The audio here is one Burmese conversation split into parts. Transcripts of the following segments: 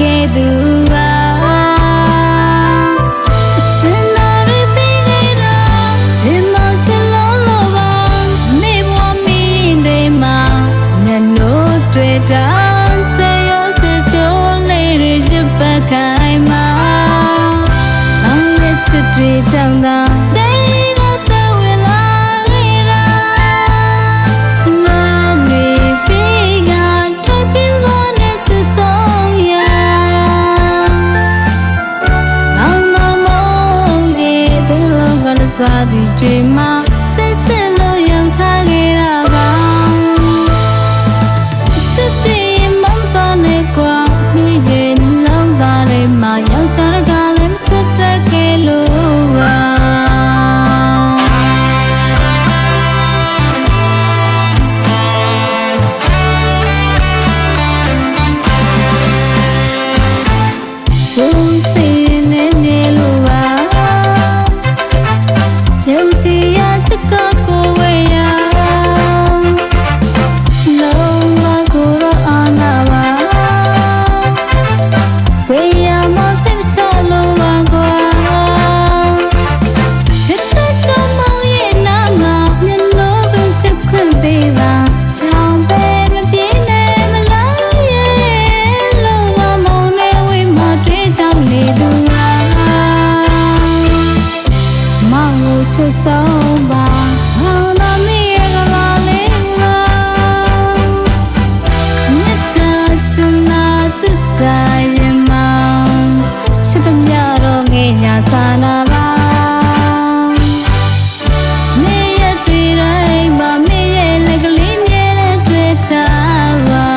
ခဲ့သူပါရှင်တော်တွေပြီးခဲ့တော့ရှင်မောင်ချစ်လို့လို့ပါမိဘမိတွေမှာညနိုးတွေ့တာသေရောစချိုးလေးတွေရပတ်ခိုင်းမှာနောင်ရဲ့ချစ်တွေကြောင့်သာစာဒီတွေမှာစစ်စစ်လို့ရောင်ထားခဲ့တာပါတစ်တည်းမတော်နဲ့ကွာမိရဲ့နှလုံးသားထဲမှာရောက်ကြတဲ့ကလည်းမစက်တကယ်လို့ပါချစ်ဆုံးပါဟောင်းတော်မိရဲ့ကလာလေးပါမြတ်တာချနာသစ္စာရင်မောင်ချစ်တဲ့ညတော့ငယ်ညာစာနာပါမိရဲ့တွေ့တိုင်းမှာမိရဲ့လက်ကလေးမြဲတဲ့တွေ့ထားပါ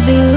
သူ